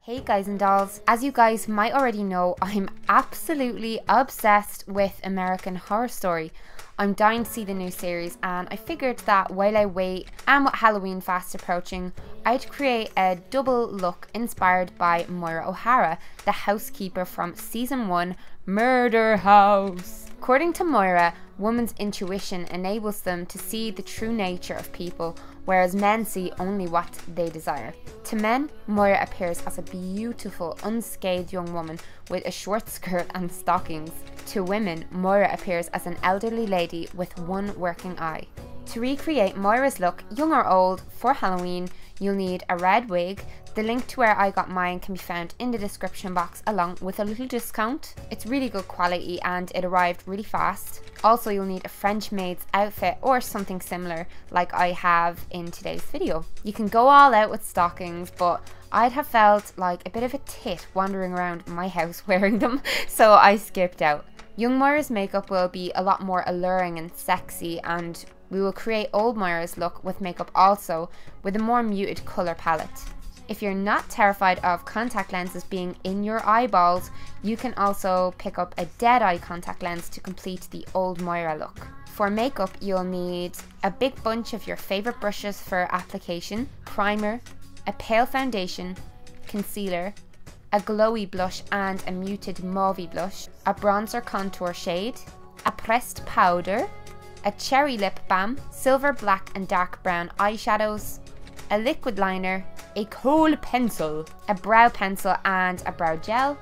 Hey guys and dolls, as you guys might already know, I'm absolutely obsessed with American Horror Story. I'm dying to see the new series, and I figured that while I wait and with Halloween fast approaching, I'd create a double look inspired by Moira O'Hara, the housekeeper from season 1 Murder House. According to Moira, women's intuition enables them to see the true nature of people, whereas men see only what they desire. To men, Moira appears as a beautiful, unscathed young woman with a short skirt and stockings. To women, Moira appears as an elderly lady with one working eye. To recreate Moira's look, young or old, for Halloween, you'll need a red wig. The link to where I got mine can be found in the description box along with a little discount. It's really good quality and it arrived really fast. Also, you'll need a French maid's outfit or something similar like I have in today's video. You can go all out with stockings, but I'd have felt like a bit of a tit wandering around my house wearing them, so I skipped out. Young Moira's makeup will be a lot more alluring and sexy, and we will create old Moira's look with makeup also, with a more muted colour palette. If you're not terrified of contact lenses being in your eyeballs, you can also pick up a dead eye contact lens to complete the old Moira look. For makeup, you'll need a big bunch of your favourite brushes for application, primer, a pale foundation, concealer, a glowy blush and a muted mauvey blush, a bronzer contour shade, a pressed powder, a cherry lip balm, silver, black and dark brown eyeshadows, a liquid liner, a kohl pencil, a brow pencil and a brow gel,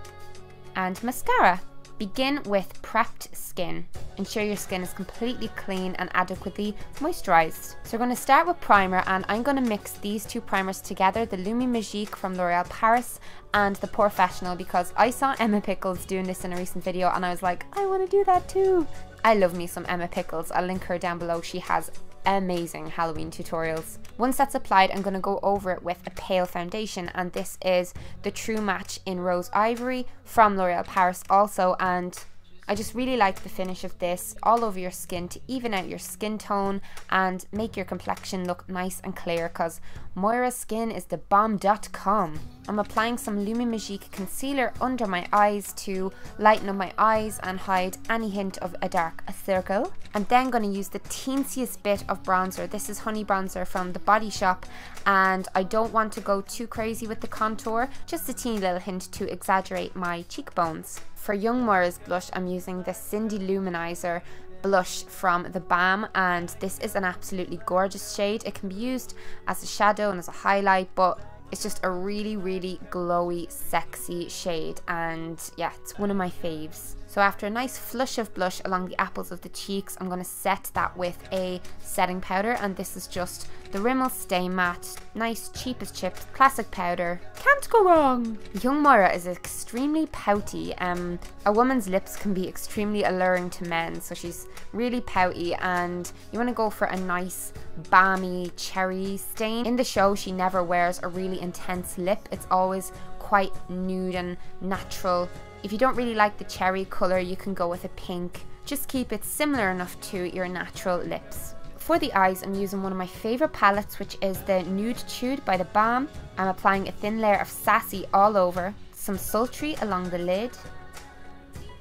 and mascara. Begin with prepped skin. Ensure your skin is completely clean and adequately moisturized. So we're going to start with primer, and I'm going to mix these two primers together, the Lumi Magique from L'Oreal Paris and the Professional, because I saw Emma Pickles doing this in a recent video and I was like, I want to do that too. I love me some Emma Pickles. I'll link her down below. She has amazing Halloween tutorials. Once that's applied, I'm going to go over it with a pale foundation, and this is the True Match in Rose Ivory from L'Oreal Paris also, and I just really like the finish of this all over your skin to even out your skin tone and make your complexion look nice and clear, because Moira's skin is the bomb.com. I'm applying some Lumi Magique concealer under my eyes to lighten up my eyes and hide any hint of a dark circle. I'm then going to use the teensiest bit of bronzer. This is Honey Bronzer from The Body Shop, and I don't want to go too crazy with the contour, just a teeny little hint to exaggerate my cheekbones. For young Moira's blush, I'm using the Cindy Luminizer blush from The Balm, and this is an absolutely gorgeous shade. It can be used as a shadow and as a highlight, but it's just a really, really glowy, sexy shade, and yeah, it's one of my faves. So after a nice flush of blush along the apples of the cheeks, I'm going to set that with a setting powder, and this is just the Rimmel Stay Matte, nice cheap as chips, classic powder. Can't go wrong! Young Moira is extremely pouty. A woman's lips can be extremely alluring to men, so she's really pouty, and you want to go for a nice balmy cherry stain. In the show, she never wears a really intense lip. It's always quite nude and natural. If you don't really like the cherry colour, you can go with a pink. Just keep it similar enough to your natural lips. For the eyes, I'm using one of my favourite palettes, which is the Nude Tude by The Balm. I'm applying a thin layer of Sassy all over, some sultry along the lid.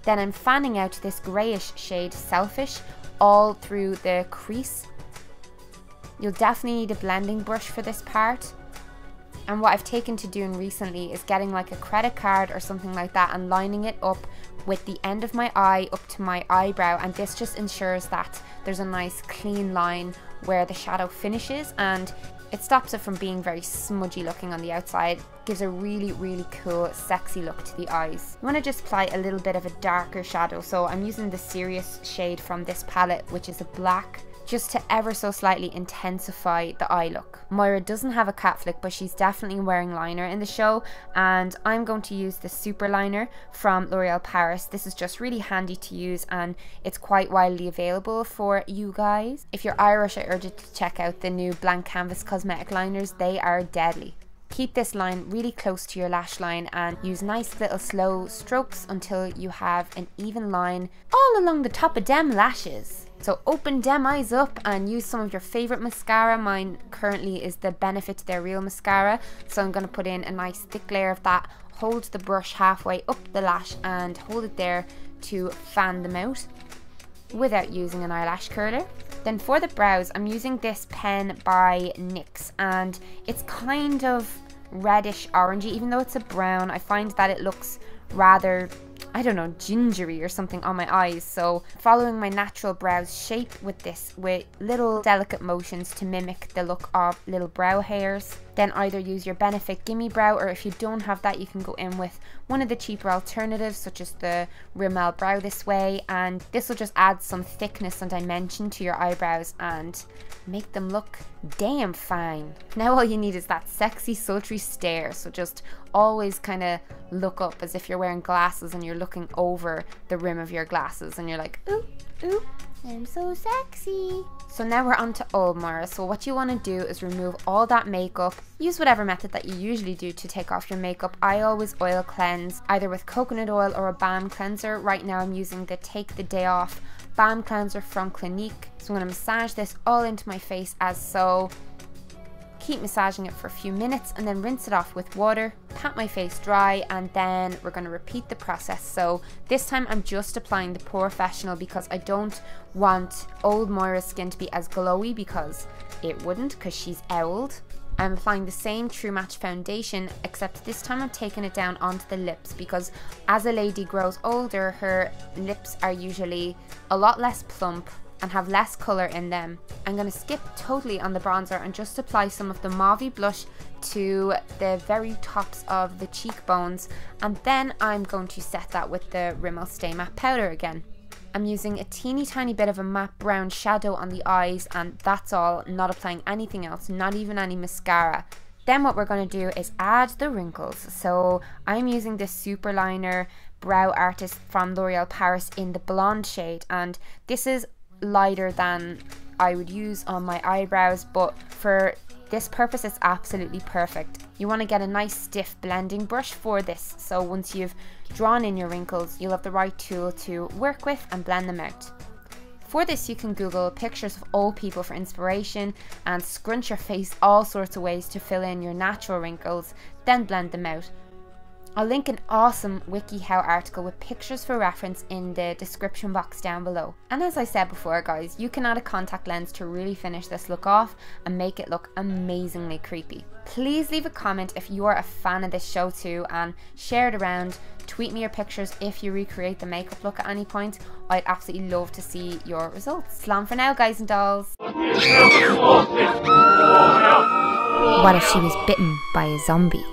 Then I'm fanning out this greyish shade, Selfish, all through the crease. You'll definitely need a blending brush for this part. And what I've taken to doing recently is getting like a credit card or something like that and lining it up with the end of my eye up to my eyebrow, and this just ensures that there's a nice clean line where the shadow finishes, and it stops it from being very smudgy looking on the outside. Gives a really, really cool, sexy look to the eyes. You want to just apply a little bit of a darker shadow, so I'm using the Serious shade from this palette, which is a black, just to ever so slightly intensify the eye look. Moira doesn't have a cat flick, but she's definitely wearing liner in the show, and I'm going to use the Super Liner from L'Oreal Paris. This is just really handy to use, and it's quite widely available for you guys. If you're Irish, I urge you to check out the new Blank Canvas cosmetic liners. They are deadly. Keep this line really close to your lash line and use nice little slow strokes until you have an even line all along the top of them lashes. So open them eyes up and use some of your favorite mascara. Mine currently is the Benefit They're Real mascara, so I'm going to put in a nice thick layer of that. Hold the brush halfway up the lash and hold it there to fan them out without using an eyelash curler. Then for the brows, I'm using this pen by NYX, and it's kind of reddish orangey. Even though it's a brown, I find that it looks rather, I don't know, gingery or something on my eyes. So following my natural brows shape with this, with little delicate motions to mimic the look of little brow hairs. Then either use your Benefit Gimme Brow, or if you don't have that, you can go in with one of the cheaper alternatives such as the Rimmel Brow This Way, and this will just add some thickness and dimension to your eyebrows and make them look damn fine. Now all you need is that sexy sultry stare, so just always kind of look up as if you're wearing glasses and you're looking over the rim of your glasses and you're like, ooh, ooh, I'm so sexy. So now we're on to old Moira. So what you want to do is remove all that makeup. Use whatever method that you usually do to take off your makeup. I always oil cleanse, either with coconut oil or a balm cleanser. Right now I'm using the Take the Day Off balm cleanser from Clinique. So I'm going to massage this all into my face as so. Keep massaging it for a few minutes and then rinse it off with water, pat my face dry, and then we're going to repeat the process. So this time I'm just applying the Professional because I don't want old Moira's skin to be as glowy, because it wouldn't, because she's owled. I'm applying the same True Match foundation, except this time I'm taking it down onto the lips, because as a lady grows older, her lips are usually a lot less plump and have less colour in them. I'm going to skip totally on the bronzer and just apply some of the mauvey blush to the very tops of the cheekbones, and then I'm going to set that with the Rimmel Stay Matte Powder again. I'm using a teeny tiny bit of a matte brown shadow on the eyes, and that's all, not applying anything else, not even any mascara. Then what we're going to do is add the wrinkles. So I'm using this Super Liner Brow Artist from L'Oreal Paris in the blonde shade, and this is lighter than I would use on my eyebrows, but for this purpose it's absolutely perfect. You want to get a nice stiff blending brush for this, so once you've drawn in your wrinkles, you'll have the right tool to work with and blend them out. For this you can Google pictures of old people for inspiration and scrunch your face all sorts of ways to fill in your natural wrinkles, then blend them out. I'll link an awesome WikiHow article with pictures for reference in the description box down below. And as I said before guys, you can add a contact lens to really finish this look off and make it look amazingly creepy. Please leave a comment if you are a fan of this show too, and share it around. Tweet me your pictures if you recreate the makeup look at any point. I'd absolutely love to see your results. Slán for now guys and dolls. What if she was bitten by a zombie?